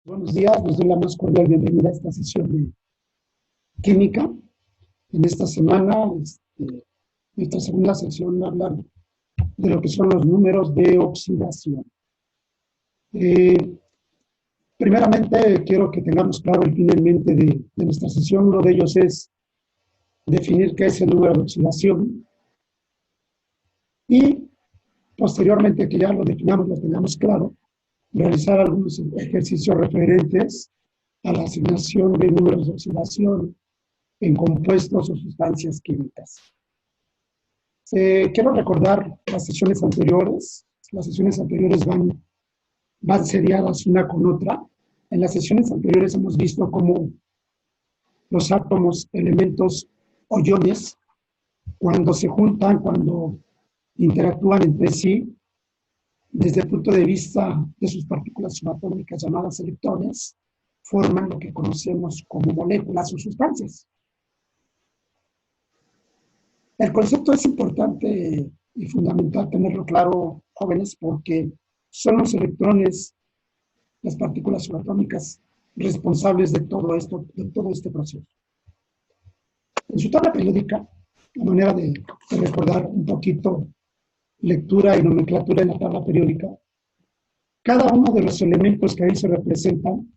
Buenos días, les doy la más cordial bienvenida a esta sesión de química. En esta semana, nuestra segunda sesión va a hablar de lo que son los números de oxidación. Primeramente, quiero que tengamos claro el fin en mente de nuestra sesión. Uno de ellos es definir qué es el número de oxidación y, posteriormente, que ya lo definamos, lo tengamos claro, realizar algunos ejercicios referentes a la asignación de números de oxidación en compuestos o sustancias químicas. Quiero recordar las sesiones anteriores. Las sesiones anteriores van seriadas una con otra. En las sesiones anteriores hemos visto cómo los átomos, elementos o iones, cuando se juntan, cuando interactúan entre sí, desde el punto de vista de sus partículas subatómicas llamadas electrones, forman lo que conocemos como moléculas o sustancias. El concepto es importante y fundamental tenerlo claro, jóvenes, porque son los electrones, las partículas subatómicas, responsables de todo esto, de todo este proceso. En su tabla periódica, la manera de recordar un poquito lectura y nomenclatura en la tabla periódica, cada uno de los elementos que ahí se representan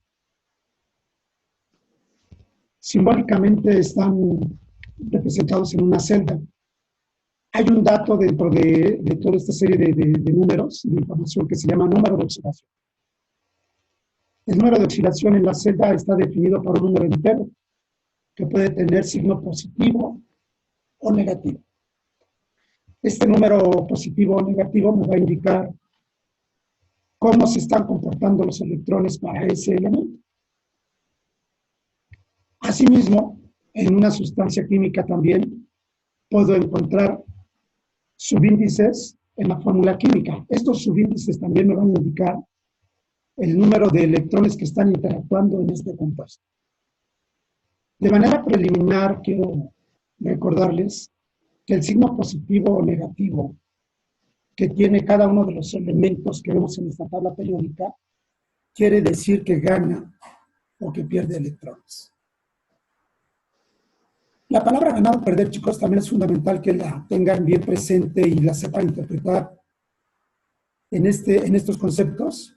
simbólicamente están representados en una celda. Hay un dato dentro de toda esta serie de números, de información, que se llama número de oxidación. El número de oxidación en la celda está definido por un número entero, que puede tener signo positivo o negativo. Este número positivo o negativo me va a indicar cómo se están comportando los electrones para ese elemento. Asimismo, en una sustancia química también puedo encontrar subíndices en la fórmula química. Estos subíndices también me van a indicar el número de electrones que están interactuando en este compuesto. De manera preliminar, quiero recordarles que el signo positivo o negativo que tiene cada uno de los elementos que vemos en esta tabla periódica quiere decir que gana o que pierde electrones. La palabra ganar o perder, chicos, también es fundamental que la tengan bien presente y la sepan interpretar en estos conceptos,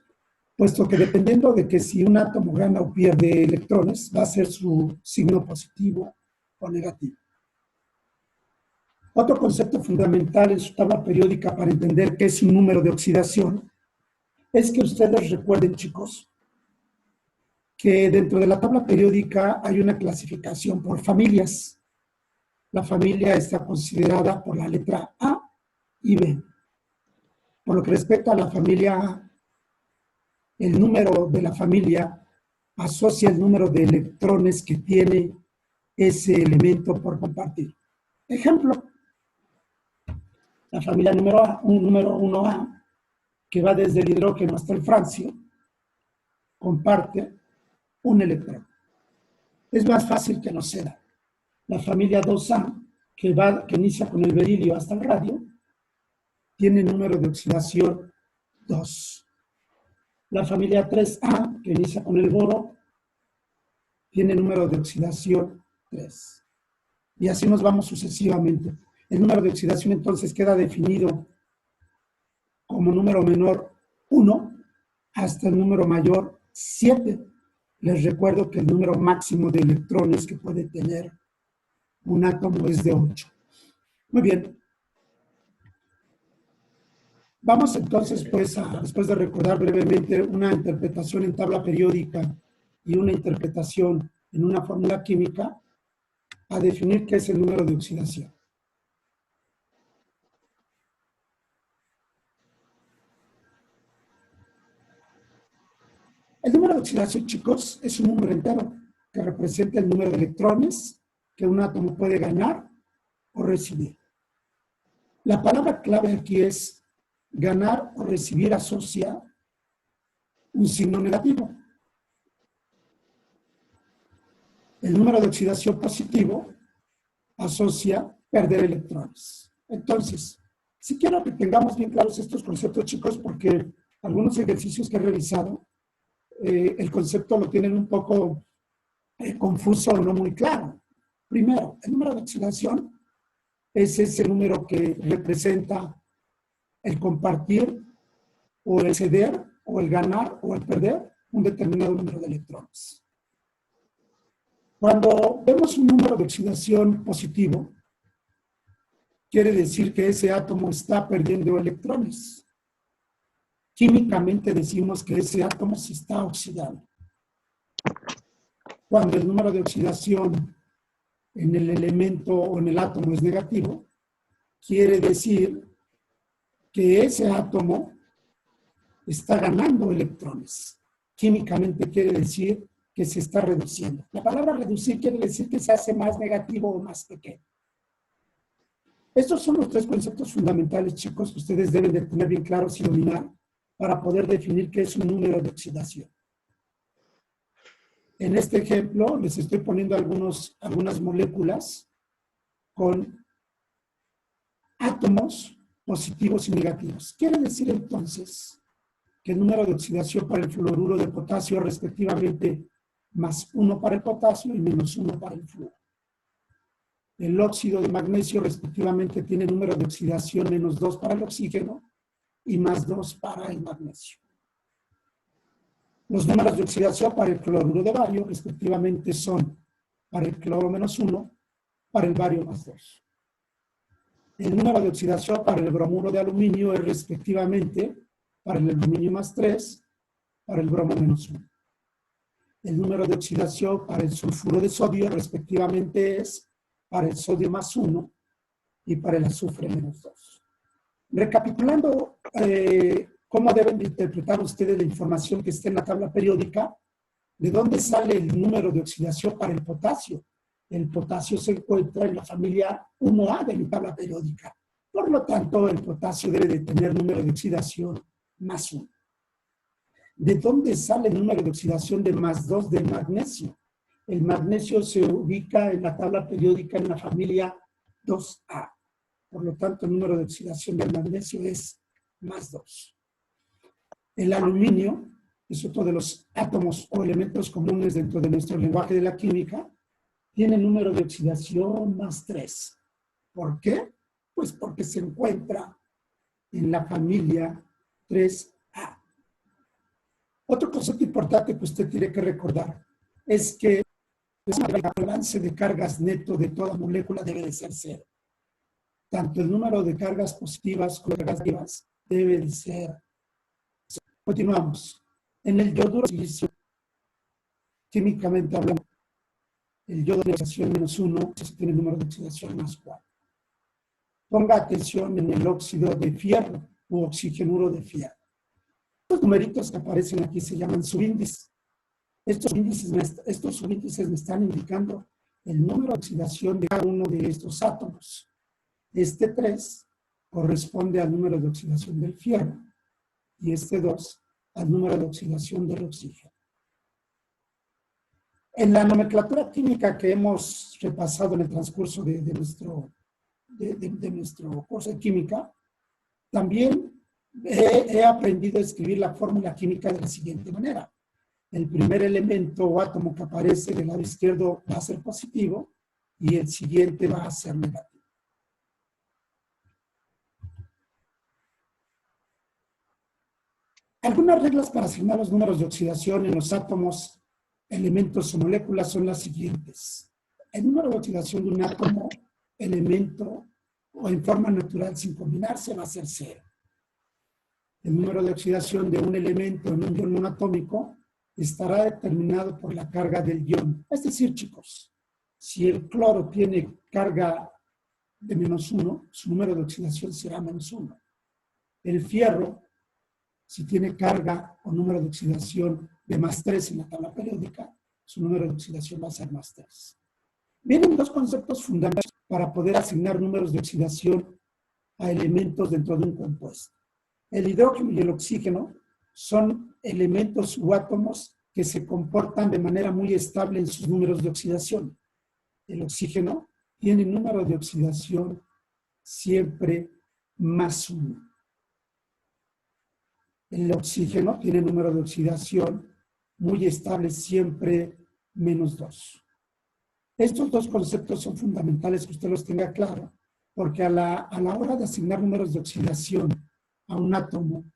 puesto que dependiendo de que si un átomo gana o pierde electrones, va a ser su signo positivo o negativo. Otro concepto fundamental en su tabla periódica para entender qué es un número de oxidación es que ustedes recuerden, chicos, que dentro de la tabla periódica hay una clasificación por familias. La familia está considerada por la letra A y B. Por lo que respecta a la familia A, el número de la familia asocia el número de electrones que tiene ese elemento por compartir. Ejemplo, la familia número 1A, que va desde el hidrógeno hasta el francio, comparte un electrón. Es más fácil que no sea. La familia 2A, que inicia con el berilio hasta el radio, tiene número de oxidación 2. La familia 3A, que inicia con el boro, tiene número de oxidación 3. Y así nos vamos sucesivamente. El número de oxidación entonces queda definido como número menor 1 hasta el número mayor 7. Les recuerdo que el número máximo de electrones que puede tener un átomo es de 8. Muy bien. Vamos entonces, pues, después de recordar brevemente una interpretación en tabla periódica y una interpretación en una fórmula química, a definir qué es el número de oxidación. El número de oxidación, chicos, es un número entero que representa el número de electrones que un átomo puede ganar o recibir. La palabra clave aquí es ganar o recibir asocia un signo negativo. El número de oxidación positivo asocia perder electrones. Entonces, sí quiero que tengamos bien claros estos conceptos, chicos, porque algunos ejercicios que he realizado el concepto lo tienen un poco confuso o no muy claro. Primero, el número de oxidación es ese número que representa el compartir o el ceder o el ganar o el perder un determinado número de electrones. Cuando vemos un número de oxidación positivo, quiere decir que ese átomo está perdiendo electrones. Químicamente decimos que ese átomo se está oxidando. Cuando el número de oxidación en el elemento o en el átomo es negativo, quiere decir que ese átomo está ganando electrones. Químicamente quiere decir que se está reduciendo. La palabra reducir quiere decir que se hace más negativo o más pequeño. Estos son los tres conceptos fundamentales, chicos, que ustedes deben de tener bien claros y dominar para poder definir qué es un número de oxidación. En este ejemplo les estoy poniendo algunas moléculas con átomos positivos y negativos. Quiere decir entonces que el número de oxidación para el fluoruro de potasio respectivamente más 1 para el potasio y menos 1 para el flúor. El óxido de magnesio respectivamente tiene número de oxidación menos 2 para el oxígeno y más 2 para el magnesio. Los números de oxidación para el cloruro de bario respectivamente son para el cloro menos 1, para el bario más 2. El número de oxidación para el bromuro de aluminio es respectivamente para el aluminio más 3, para el bromo menos 1. El número de oxidación para el sulfuro de sodio respectivamente es para el sodio más 1 y para el azufre menos 2. Recapitulando cómo deben de interpretar ustedes la información que está en la tabla periódica, ¿de dónde sale el número de oxidación para el potasio? El potasio se encuentra en la familia 1A de mi tabla periódica. Por lo tanto, el potasio debe de tener número de oxidación más 1. ¿De dónde sale el número de oxidación de más 2 del magnesio? El magnesio se ubica en la tabla periódica en la familia 2A. Por lo tanto, el número de oxidación del magnesio es más 2. El aluminio es otro de los átomos o elementos comunes dentro de nuestro lenguaje de la química. Tiene número de oxidación más 3. ¿Por qué? Pues porque se encuentra en la familia 3A. Otro concepto importante que usted tiene que recordar es que el balance de cargas neto de toda molécula debe de ser 0. Tanto el número de cargas positivas como cargas negativas debe de ser 0. Continuamos. En el yoduro de silicio, químicamente hablando, el yodo de oxidación menos 1 tiene el número de oxidación más 4. Ponga atención en el óxido de fierro u oxigenuro de fierro. Los numeritos que aparecen aquí se llaman subíndices. Estos subíndices me están indicando el número de oxidación de cada uno de estos átomos. Este 3 corresponde al número de oxidación del fierro y este 2 al número de oxidación del oxígeno. En la nomenclatura química que hemos repasado en el transcurso de nuestro curso de química, también he aprendido a escribir la fórmula química de la siguiente manera. El primer elemento o átomo que aparece del lado izquierdo va a ser positivo y el siguiente va a ser negativo. Algunas reglas para asignar los números de oxidación en los átomos, elementos o moléculas son las siguientes. El número de oxidación de un átomo, elemento o en forma natural sin combinarse va a ser 0. El número de oxidación de un elemento en un ion monoatómico estará determinado por la carga del ion. Es decir, chicos, si el cloro tiene carga de menos 1, su número de oxidación será menos 1. El fierro, si tiene carga o número de oxidación de más 3 en la tabla periódica, su número de oxidación va a ser más 3. Vienen dos conceptos fundamentales para poder asignar números de oxidación a elementos dentro de un compuesto. El hidrógeno y el oxígeno son elementos u átomos que se comportan de manera muy estable en sus números de oxidación. El oxígeno tiene número de oxidación siempre más 1. El oxígeno tiene número de oxidación muy estable siempre -2. Estos dos conceptos son fundamentales que usted los tenga claro, porque a la hora de asignar números de oxidación a un átomo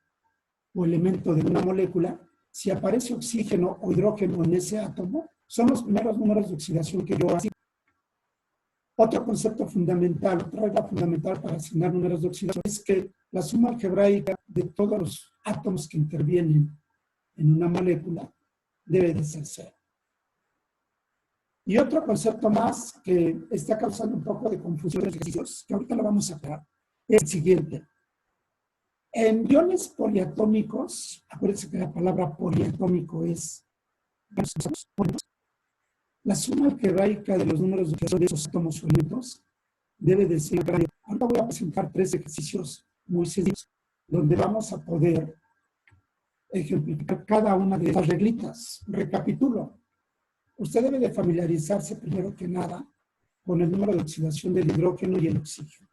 o elemento de una molécula, si aparece oxígeno o hidrógeno en ese átomo, son los primeros números de oxidación que yo asigno. Otro concepto fundamental, otra regla fundamental para asignar números de oxidación es que la suma algebraica de todos los átomos que intervienen en una molécula debe de ser 0. Y otro concepto más que está causando un poco de confusión en los ejercicios, que ahorita lo vamos a aclarar, es el siguiente. En iones poliatómicos, acuérdense que la palabra poliatómico es la suma algebraica de los números de oxidación de esos átomos o elementos debe de ser grande. Ahora voy a presentar 3 ejercicios muy sencillos donde vamos a poder ejemplificar cada una de estas reglitas. Recapitulo. Usted debe de familiarizarse primero que nada con el número de oxidación del hidrógeno y el oxígeno,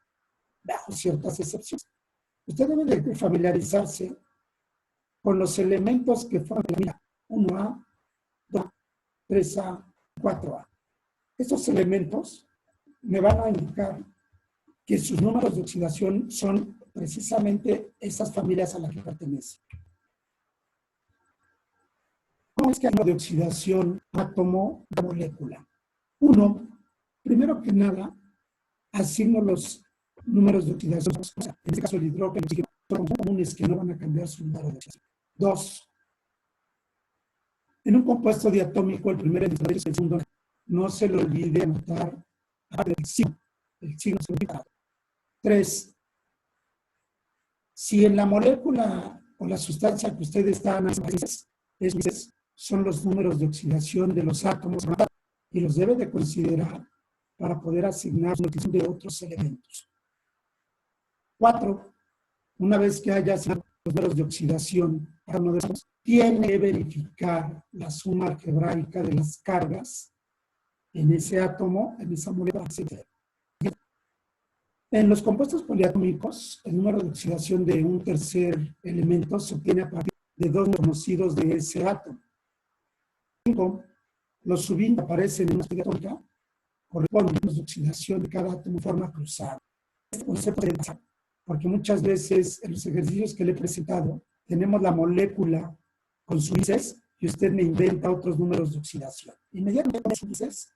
bajo ciertas excepciones. Usted debe de familiarizarse con los elementos que forman la mina 1A, 2A, 3A, 4A. Estos elementos me van a indicar que sus números de oxidación son precisamente esas familias a las que pertenecen. ¿Cómo es que hay de oxidación átomo a molécula? Uno, primero que nada, asigno los números de oxidación, en este caso el hidrógeno, son comunes que no van a cambiar su número de oxidación. 2, en un compuesto diatómico, el primer indicador es el segundo. No se le olvide anotar el signo significado. 3, si en la molécula o la sustancia que ustedes están analizando son los números de oxidación de los átomos y los debe de considerar para poder asignar la oxidación de otros elementos. 4, una vez que haya asignado los números de oxidación para uno de estos, tiene que verificar la suma algebraica de las cargas en ese átomo, en esa molécula. En los compuestos poliatómicos, el número de oxidación de un tercer elemento se obtiene a partir de 2 conocidos de ese átomo. 5. Los subíndices que aparecen en una estrella atómica corresponden a los de oxidación de cada átomo en forma cruzada. Este concepto es interesante porque muchas veces en los ejercicios que le he presentado tenemos la molécula con sus índices y usted me inventa otros números de oxidación. Inmediatamente con esos índices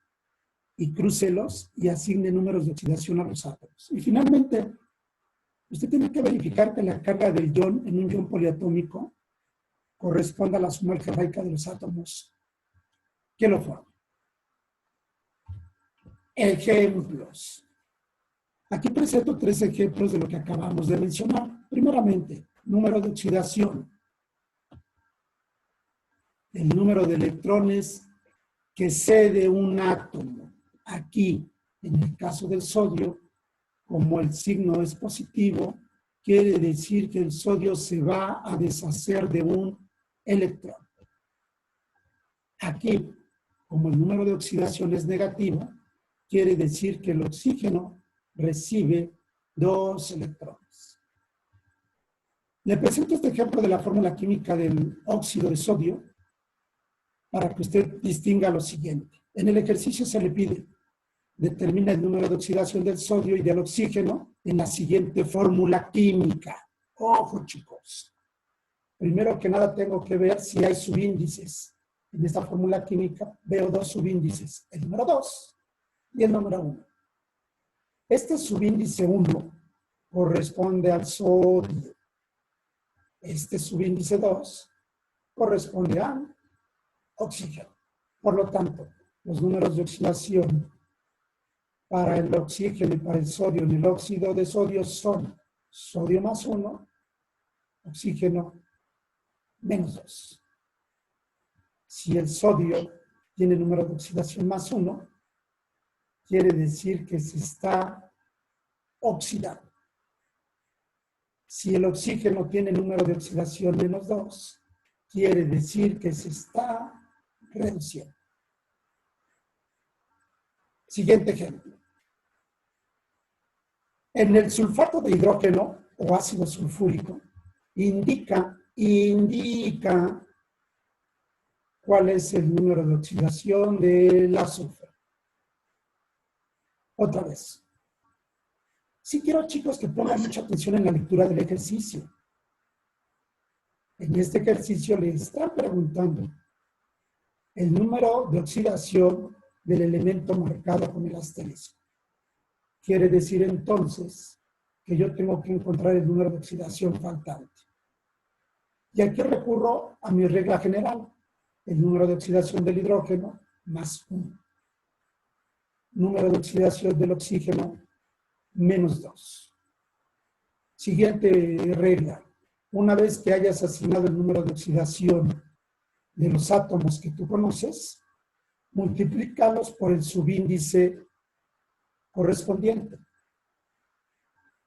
y crúcelos y asigne números de oxidación a los átomos. Y finalmente, usted tiene que verificar que la carga del ion en un ion poliatómico corresponda a la suma algebraica de los átomos que lo forman. Ejemplos. Aquí presento 3 ejemplos de lo que acabamos de mencionar. Primeramente, número de oxidación. El número de electrones que cede un átomo. Aquí, en el caso del sodio, como el signo es positivo, quiere decir que el sodio se va a deshacer de un electrón. Aquí, como el número de oxidación es negativo, quiere decir que el oxígeno recibe 2 electrones. Le presento este ejemplo de la fórmula química del óxido de sodio para que usted distinga lo siguiente. En el ejercicio se le pide determina el número de oxidación del sodio y del oxígeno en la siguiente fórmula química. Ojo, chicos. Primero que nada tengo que ver si hay subíndices. En esta fórmula química veo 2 subíndices, el número 2 y el número 1. Este subíndice 1 corresponde al sodio. Este subíndice 2 corresponde al oxígeno. Por lo tanto, los números de oxidación para el oxígeno y para el sodio en el óxido de sodio son sodio más 1, oxígeno menos 2. Si el sodio tiene número de oxidación más 1, quiere decir que se está oxidando. Si el oxígeno tiene número de oxidación menos 2, quiere decir que se está reduciendo. Siguiente ejemplo. En el sulfato de hidrógeno o ácido sulfúrico indica cuál es el número de oxidación del azufre. Otra vez. Sí quiero, chicos, que pongan mucha atención en la lectura del ejercicio. En este ejercicio le están preguntando el número de oxidación del elemento marcado con el asterisco. Quiere decir entonces que yo tengo que encontrar el número de oxidación faltante. Y aquí recurro a mi regla general, el número de oxidación del hidrógeno más 1. Número de oxidación del oxígeno menos 2. Siguiente regla. Una vez que hayas asignado el número de oxidación de los átomos que tú conoces, multiplícalos por el subíndice correspondiente.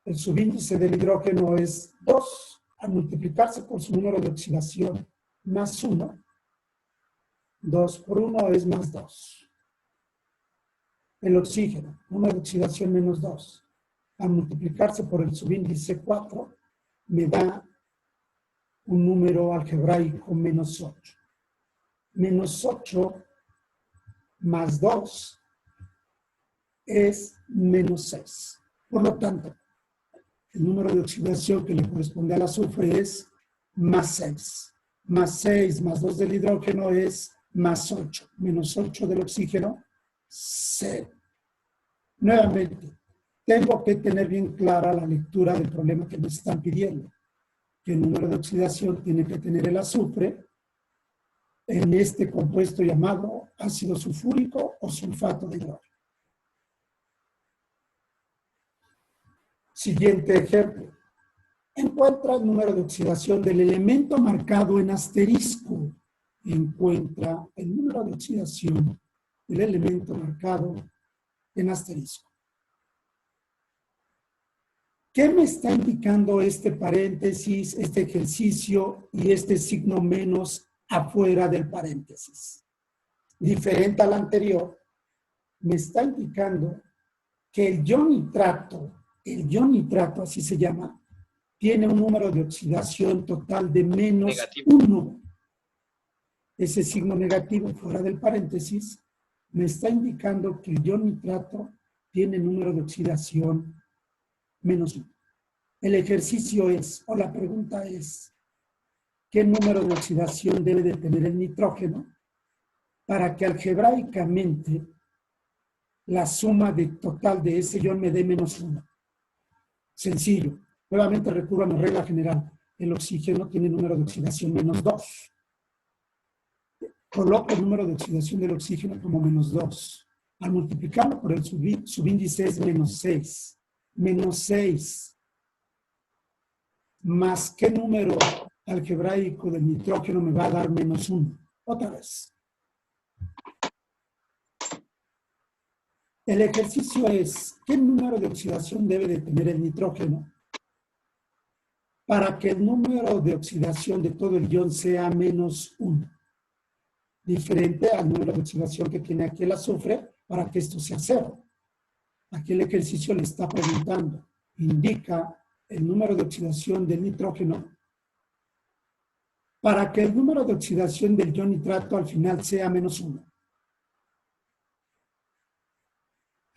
El subíndice del hidrógeno es 2. Al multiplicarse por su número de oxidación más 1, 2 por 1 es más 2. El oxígeno, número de oxidación menos 2. Al multiplicarse por el subíndice 4, me da un número algebraico menos 8. Menos 8 más 2 es menos 6. Por lo tanto, el número de oxidación que le corresponde al azufre es más 6. Más 6 más 2 del hidrógeno es más 8. Menos 8 del oxígeno, 0. Nuevamente, tengo que tener bien clara la lectura del problema que me están pidiendo. Que el número de oxidación tiene que tener el azufre en este compuesto llamado ácido sulfúrico o sulfato de hidrógeno. Siguiente ejemplo. Encuentra el número de oxidación del elemento marcado en asterisco. Encuentra el número de oxidación del elemento marcado en asterisco. ¿Qué me está indicando este paréntesis, este ejercicio y este signo menos afuera del paréntesis? Diferente al anterior, me está indicando que el ion nitrato, así se llama, tiene un número de oxidación total de menos 1. Ese signo negativo fuera del paréntesis me está indicando que el ion nitrato tiene número de oxidación menos 1. El ejercicio es, o la pregunta es, ¿qué número de oxidación debe de tener el nitrógeno para que algebraicamente la suma total de ese ion me dé menos 1? Sencillo. Nuevamente recurro a mi regla general. El oxígeno tiene número de oxidación menos 2. Coloco el número de oxidación del oxígeno como menos 2. Al multiplicarlo por el subíndice es menos 6. Menos 6. Más qué número algebraico del nitrógeno me va a dar menos 1. Otra vez. El ejercicio es, ¿qué número de oxidación debe de tener el nitrógeno para que el número de oxidación de todo el ion sea menos 1? Diferente al número de oxidación que tiene aquí el azufre para que esto sea 0. Aquí el ejercicio le está preguntando, indica el número de oxidación del nitrógeno para que el número de oxidación del ion nitrato al final sea menos 1.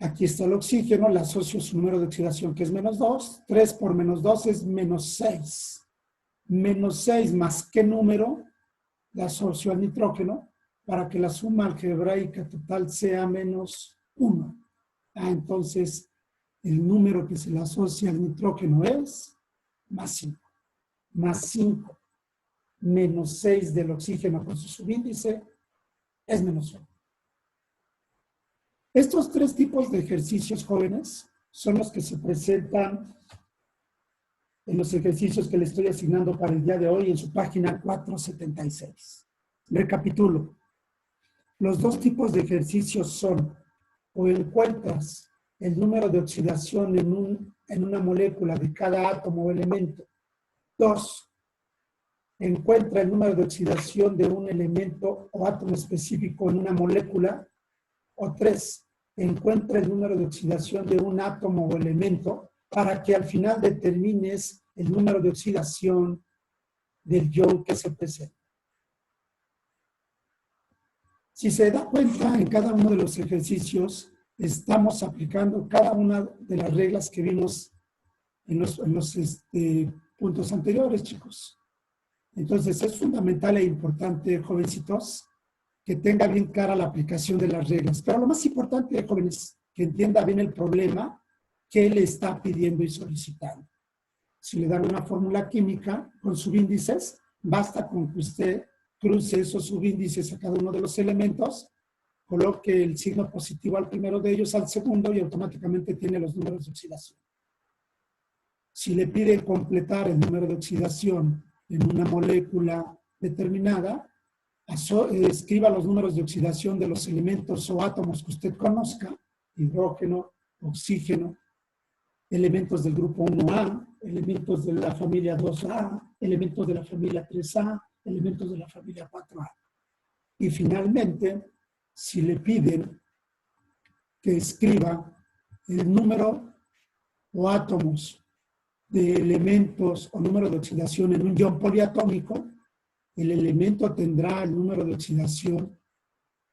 Aquí está el oxígeno, le asocio su número de oxidación que es menos 2. 3 por menos 2 es menos 6. Menos 6 más qué número le asocio al nitrógeno para que la suma algebraica total sea menos 1. Entonces, el número que se le asocia al nitrógeno es más 5. Más 5 menos 6 del oxígeno con su subíndice es menos 1. Estos 3 tipos de ejercicios, jóvenes, son los que se presentan en los ejercicios que le estoy asignando para el día de hoy en su página 476. Recapitulo. Los 2 tipos de ejercicios son, o encuentras el número de oxidación en una molécula de cada átomo o elemento. 2. Encuentra el número de oxidación de un elemento o átomo específico en una molécula. O 3, encuentra el número de oxidación de un átomo o elemento para que al final determines el número de oxidación del ion que se presenta. Si se da cuenta, en cada uno de los ejercicios estamos aplicando cada una de las reglas que vimos en los puntos anteriores, chicos. Entonces, es fundamental e importante, jovencitos, que tenga bien clara la aplicación de las reglas. Pero lo más importante, jóvenes, que entienda bien el problema que le está pidiendo y solicitando. Si le dan una fórmula química con subíndices, basta con que usted cruce esos subíndices a cada uno de los elementos, coloque el signo positivo al primero de ellos, al segundo, y automáticamente tiene los números de oxidación. Si le pide completar el número de oxidación en una molécula determinada, escriba los números de oxidación de los elementos o átomos que usted conozca, hidrógeno, oxígeno, elementos del grupo 1A, elementos de la familia 2A, elementos de la familia 3A, elementos de la familia 4A. Y finalmente, si le piden que escriba el número o átomos de elementos o número de oxidación en un ion poliatómico, el elemento tendrá el número de oxidación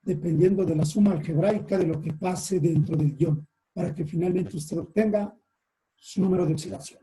dependiendo de la suma algebraica de lo que pase dentro del ion, para que finalmente usted obtenga su número de oxidación.